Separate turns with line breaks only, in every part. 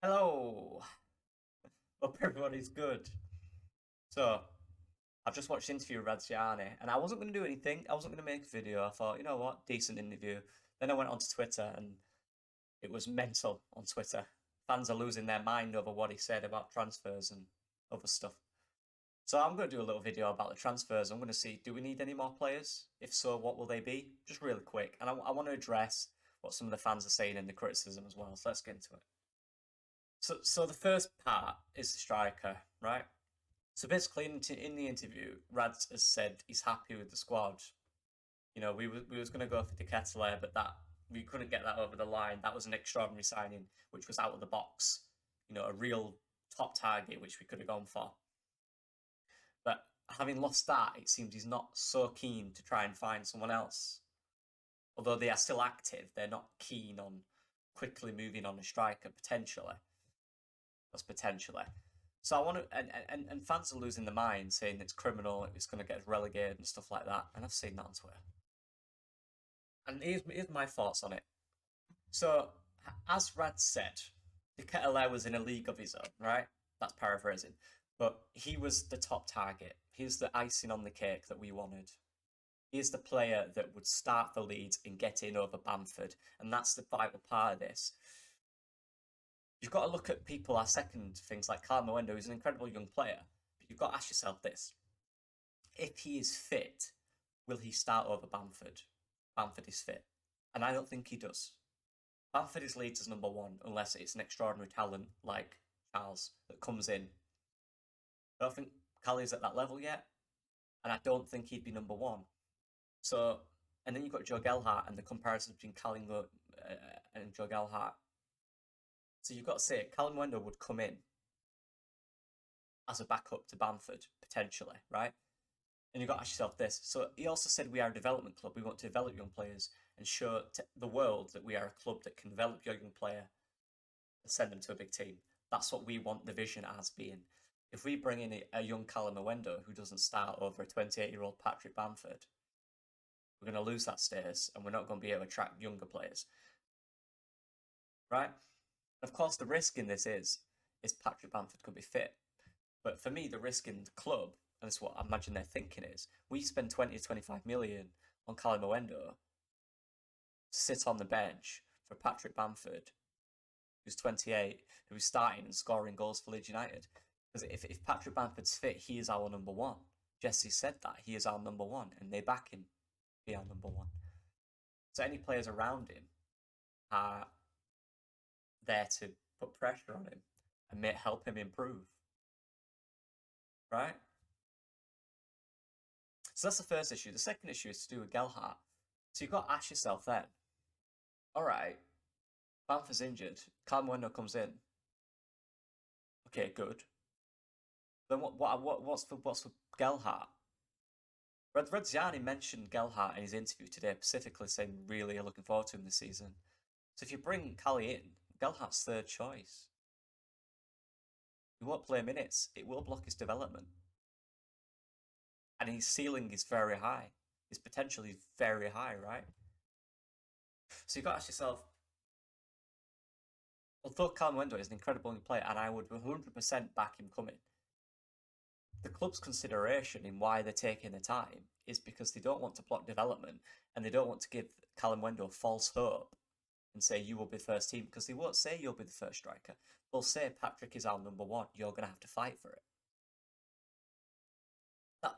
Hello, hope everybody's good. So, I've just watched the interview with radrizzani, and I wasn't going to do anything. I wasn't going to make a video. I thought, you know what, decent interview. Then I went onto Twitter, and it was mental on Twitter. Fans are losing their mind over what he said about transfers and other stuff. So I'm going to do a little video about the transfers. I'm going to see, do we need any more players? If so, what will they be? Just really quick. And I want to address what some of the fans are saying in the criticism as well. So let's get into it. So the first part is the striker, right? So basically, in the interview, Rads has said he's happy with the squad. You know, we was going to go for De Ketelaere, but that we couldn't get that over the line. That was an extraordinary signing, which was out of the box. You know, a real top target, which we could have gone for. But having lost that, it seems he's not so keen to try and find someone else. Although they are still active, they're not keen on quickly moving on a striker potentially. That's potentially. So I want to, and fans are losing their mind, saying it's criminal, it's going to get us relegated and stuff like that. And I've seen that on Twitter. And here's my thoughts on it. So, as Rad said, De Ketelaere was in a league of his own, right? That's paraphrasing. But he was the top target. He's the icing on the cake that we wanted. He's the player that would start for Leeds and get in over Bamford. And that's the vital part of this. You've got to look at people, our second things like Callum Mwendo, who's an incredible young player. But you've got to ask yourself this. If he is fit, will he start over Bamford? Bamford is fit. And I don't think he does. Bamford is Leeds as number one, unless it's an extraordinary talent like Charles that comes in. I don't think Callie's at that level yet. And I don't think he'd be number one. So, and then you've got Joe Gelhardt and the comparison between Callingo and Joe Gelhardt. So you've got to say, Callum Mwendo would come in as a backup to Bamford, potentially, right? And you've got to ask yourself this. So he also said we are a development club. We want to develop young players and show the world that we are a club that can develop your young player and send them to a big team. That's what we want the vision as being. If we bring in a young Callum Mwendo who doesn't start over a 28-year-old Patrick Bamford, we're going to lose that status and we're not going to be able to attract younger players. Right? Of course, the risk in this is Patrick Bamford could be fit. But for me, the risk in the club, and that's what I imagine they're thinking is, we spend 20 to 25 million on Callum Mwendo to sit on the bench for Patrick Bamford, who's 28, who's starting and scoring goals for Leeds United. Because if Patrick Bamford's fit, he is our number one. Jesse said that. He is our number one, and they back him to be our number one. So any players around him are there to put pressure on him and help him improve. Right? So that's the first issue. The second issue is to do with Gelhardt. So you've got to ask yourself then, all right, Bamford's injured, Callum Mwendo comes in. Okay, good. Then what's for Gelhardt? radrizzani mentioned Gelhardt in his interview today, specifically saying really looking forward to him this season. So if you bring Callie in, Gelhardt's third choice. He won't play minutes. It will block his development. And his ceiling is very high. His potential is very high, right? So you've got to ask yourself, although Callum Mwendo is an incredible young player, and I would 100% back him coming, the club's consideration in why they're taking the time is because they don't want to block development and they don't want to give Callum Mwendo false hope and say you will be first team, because they won't say you'll be the first striker. They'll say Patrick is our number one. You're going to have to fight for it.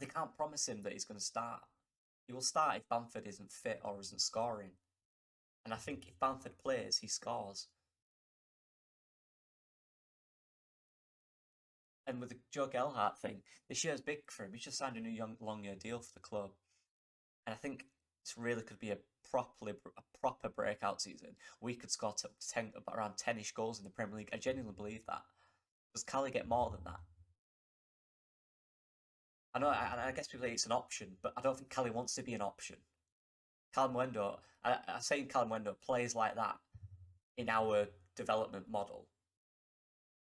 They can't promise him that he's going to start. He will start if Bamford isn't fit or isn't scoring. And I think if Bamford plays, he scores. And with the Joe Gelhardt thing, this year's big for him. He's just signed a new long-year deal for the club. And I think this really could be a proper breakout season. We could score around 10-ish goals in the Premier League. I genuinely believe that. Does Callie get more than that? I know, I guess people say it's an option, but I don't think Callie wants to be an option. Callum Mwendo, I say Callum Mwendo plays like that in our development model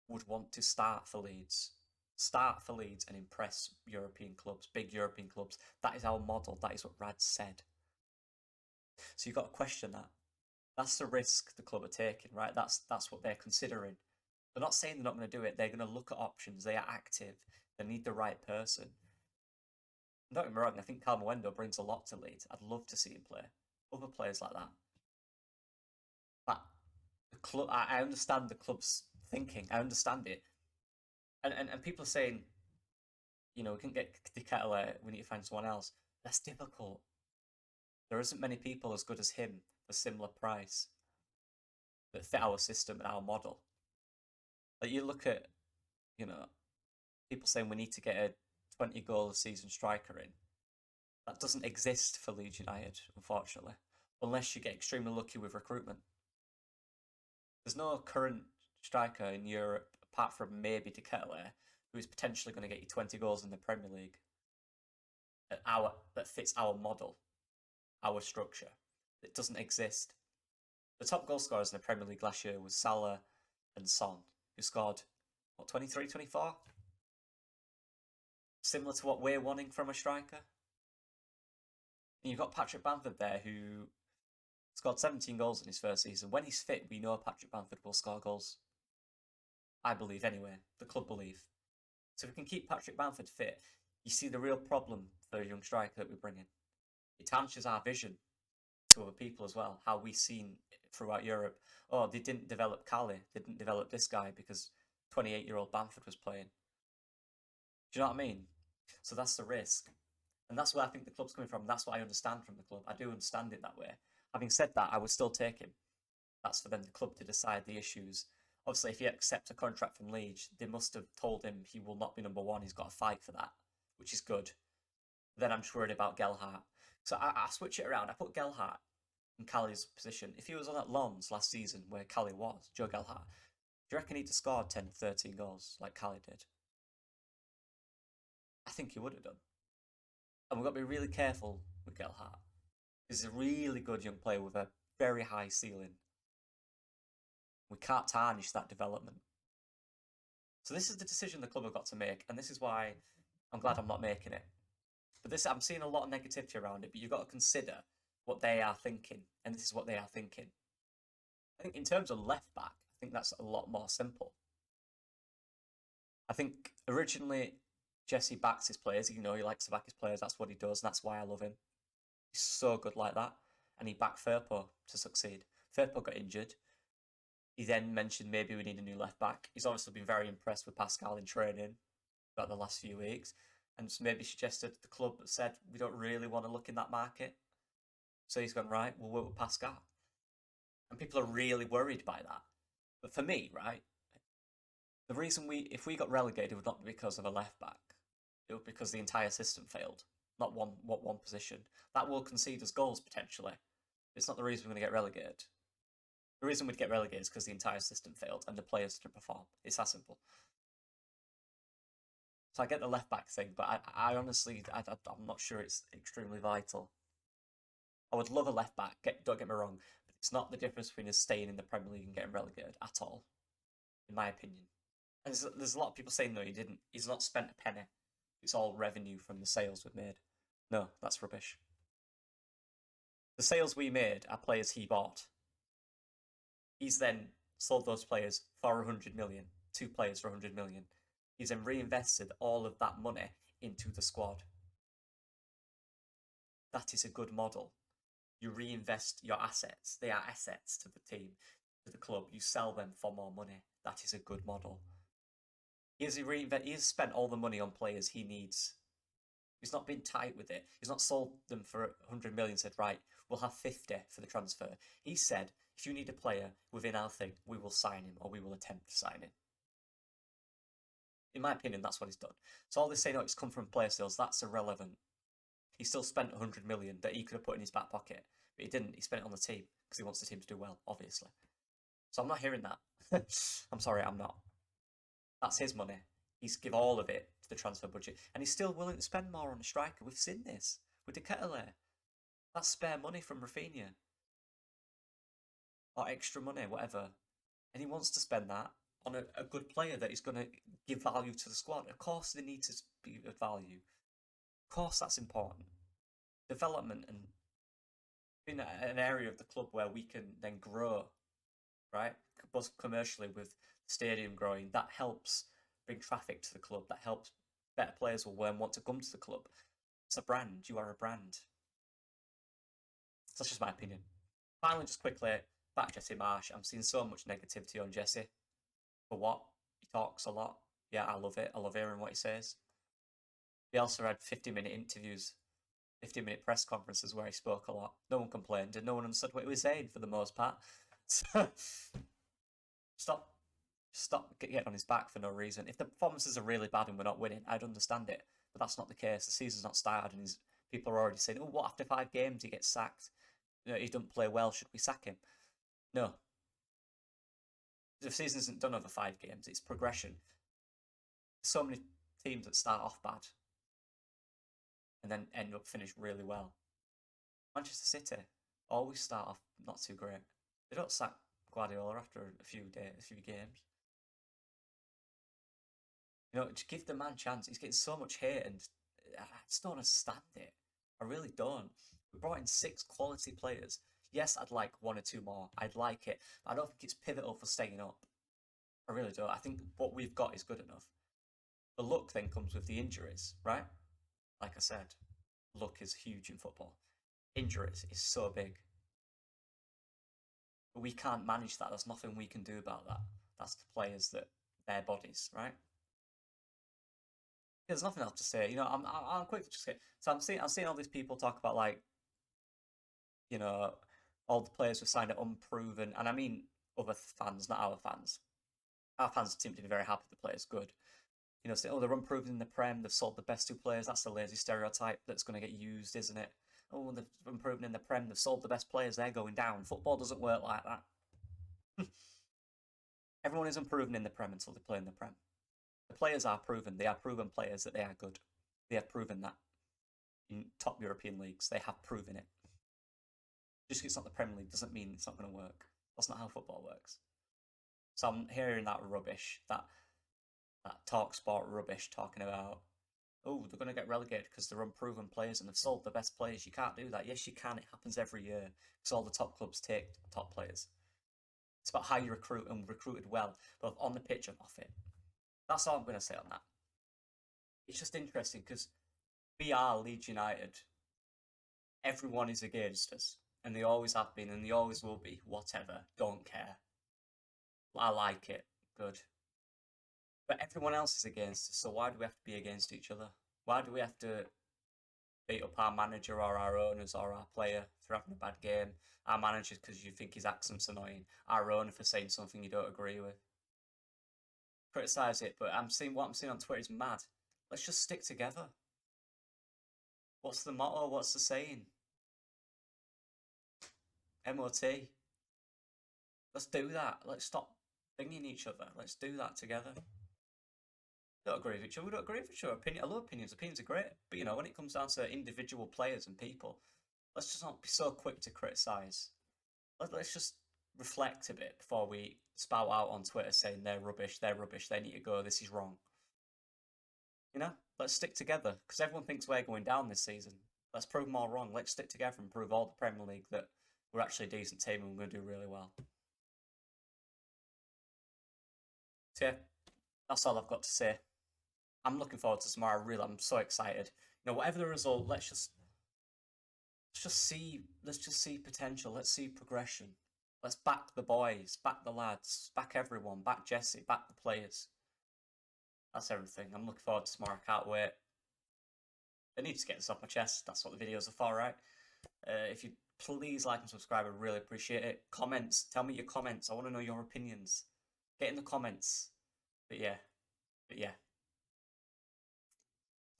would want to start for Leeds and impress European clubs, big European clubs. That is our model. That is what Rad said. So you've got to question that. That's the risk the club are taking, right? That's what they're considering. They're not saying they're not going to do it. They're going to look at options. They are active. They need the right person. Don't get me wrong, I think Calmuendo brings a lot to Leeds. I'd love to see him play. Other players like that. But the club, I understand the club's thinking. I understand it. And people are saying, we can get De Ketelaere, we need to find someone else. That's difficult. There isn't many people as good as him for similar price that fit our system and our model. Like you look at, people saying we need to get a 20 goal a season striker in. That doesn't exist for Leeds United, unfortunately, unless you get extremely lucky with recruitment. There's no current striker in Europe, apart from maybe De Ketelaere, who is potentially going to get you 20 goals in the Premier League that fits our model, our structure. It doesn't exist. The top goal scorers in the Premier League last year was Salah and Son, who scored, 23, 24? Similar to what we're wanting from a striker. And you've got Patrick Bamford there, who scored 17 goals in his first season. When he's fit, we know Patrick Bamford will score goals. I believe anyway. The club believe. So if we can keep Patrick Bamford fit, you see the real problem for a young striker that we bring in. It tarnishes our vision to other people as well, how we've seen throughout Europe. Oh, they didn't develop Cali, they didn't develop this guy because 28-year-old Bamford was playing. Do you know what I mean? So that's the risk. And that's where I think the club's coming from. That's what I understand from the club. I do understand it that way. Having said that, I would still take him. That's for them, the club, to decide the issues. Obviously, if he accepts a contract from Leeds, they must have told him he will not be number one. He's got to fight for that, which is good. Then I'm just worried about Gelhardt. So I switch it around. I put Gelhardt in Cali's position. If he was on at Lens last season, where Cali was, Joe Gelhardt, do you reckon he'd have scored 10, 13 goals like Cali did? I think he would have done. And we've got to be really careful with Gelhardt. He's a really good young player with a very high ceiling. We can't tarnish that development. So this is the decision the club have got to make, and this is why I'm glad I'm not making it. But I'm seeing a lot of negativity around it, but you've got to consider what they are thinking, and this is what they are thinking. I think in terms of left back, I think that's a lot more simple. I think originally Jesse backs his players. He likes to back his players. That's what he does, and that's why I love him. He's so good like that. And he backed Firpo to succeed. Firpo got injured. He then mentioned maybe we need a new left back. He's obviously been very impressed with Pascal in training about the last few weeks. And maybe suggested the club said, we don't really want to look in that market. So he's gone, right, we'll work with Pascal. And people are really worried by that. But for me, right, the reason if we got relegated would not be because of a left back. It would be because the entire system failed. Not one position. That will concede us goals potentially. It's not the reason we're going to get relegated. The reason we'd get relegated is because the entire system failed and the players didn't perform. It's that simple. So I get the left back thing, but I honestly, I'm not sure it's extremely vital. I would love a left back, don't get me wrong, but it's not the difference between us staying in the Premier League and getting relegated at all, in my opinion. And there's a lot of people saying, no, he's not spent a penny. It's all revenue from the sales we've made. No, that's rubbish. The sales we made are players he bought. He's then sold those players for 100 million, 2 players for 100 million. He's then reinvested all of that money into the squad. That is a good model. You reinvest your assets. They are assets to the team, to the club. You sell them for more money. That is a good model. He has spent all the money on players he needs. He's not been tight with it. He's not sold them for 100 million and said, right, we'll have 50 for the transfer. He said, if you need a player within our thing, we will sign him or we will attempt to sign him. In my opinion, that's what he's done. So all this saying, it's come from player sales, that's irrelevant. He still spent 100 million that he could have put in his back pocket, but he didn't. He spent it on the team because he wants the team to do well, obviously. So I'm not hearing that. I'm sorry, I'm not. That's his money. He's give all of it to the transfer budget, and he's still willing to spend more on a striker. We've seen this with De Ketelaere. That's spare money from Rafinha, or extra money, whatever. And he wants to spend that on a good player that is going to give value to the squad. Of course, they need to be of value. Of course, that's important. Development and being an area of the club where we can then grow, right? Both commercially with stadium growing. That helps bring traffic to the club. That helps better players will want to come to the club. It's a brand. You are a brand. That's just my opinion. Finally, just quickly, back Jesse Marsch. I'm seeing so much negativity on Jesse. For what? He talks a lot. Yeah, I love it. I love hearing what he says. He also had 50-minute interviews, 50-minute press conferences where he spoke a lot. No one complained, and no one understood what he was saying for the most part. So stop getting on his back for no reason. If the performances are really bad and we're not winning, I'd understand it. But that's not the case. The season's not started, and people are already saying, "Oh, what? After 5 games, he gets sacked. You know, he doesn't play well. Should we sack him?" No. The season isn't done over 5 games. It's progression. So many teams that start off bad and then end up finish really well. Manchester City always start off not too great. They don't sack Guardiola after a few games. You know, just give the man a chance. He's getting so much hate, and I just don't understand it. I really don't. We brought in 6 quality players. Yes, I'd like 1 or 2 more. I'd like it. But I don't think it's pivotal for staying up. I really don't. I think what we've got is good enough. The luck then comes with the injuries, right? Like I said, luck is huge in football. Injuries is so big. But we can't manage that. There's nothing we can do about that. That's the players, their bodies, right? There's nothing else to say. You know, I'm quick to just get. So I'm seeing all these people talk about, like, you know, all the players who signed are unproven, and I mean other fans, not our fans. Our fans seem to be very happy the player's good. You know, say, oh, they're unproven in the Prem, they've sold the best 2 players. That's a lazy stereotype that's going to get used, isn't it? Oh, they've unproven in the Prem, they've sold the best players, they're going down. Football doesn't work like that. Everyone is unproven in the Prem until they play in the Prem. The players are proven. They are proven players that they are good. They have proven that in top European leagues. They have proven it. Just because it's not the Premier League doesn't mean it's not going to work. That's not how football works. So I'm hearing that rubbish, that talk sport rubbish, talking about, oh, they're going to get relegated because they're unproven players and they've sold the best players. You can't do that. Yes, you can. It happens every year because all the top clubs take top players. It's about how you recruit, and recruited well, both on the pitch and off it. That's all I'm going to say on that. It's just interesting because we are Leeds United. Everyone is against us, and they always have been, and they always will be. Whatever, don't care. I like it. Good. But everyone else is against us, so why do we have to be against each other? Why do we have to beat up our manager or our owners or our player for having a bad game? Our manager because you think his accent's annoying. Our owner for saying something you don't agree with. Criticise it, but what I'm seeing on Twitter is mad. Let's just stick together. What's the motto? What's the saying? MOT. Let's do that. Let's stop binging each other. Let's do that together. Don't agree with each other. We don't agree with each other. I love opinions. Opinions are great. But, you know, when it comes down to individual players and people, let's just not be so quick to criticise. Let's just reflect a bit before we spout out on Twitter saying they're rubbish, they need to go, this is wrong. You know, let's stick together because everyone thinks we're going down this season. Let's prove them all wrong. Let's stick together and prove all the Premier League that we're actually a decent team and we're going to do really well. So yeah, that's all I've got to say. I'm looking forward to tomorrow. Really, I'm so excited. You know, whatever the result, let's just see potential. Let's see progression. Let's back the boys, back the lads, back everyone, back Jesse, back the players. That's everything. I'm looking forward to tomorrow. I can't wait. I need to get this off my chest. That's what the videos are for, right? If you please like and subscribe, I really appreciate it. Comments. Tell me your comments. I want to know your opinions. Get in the comments. But yeah.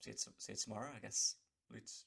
See you tomorrow, I guess. Leeds.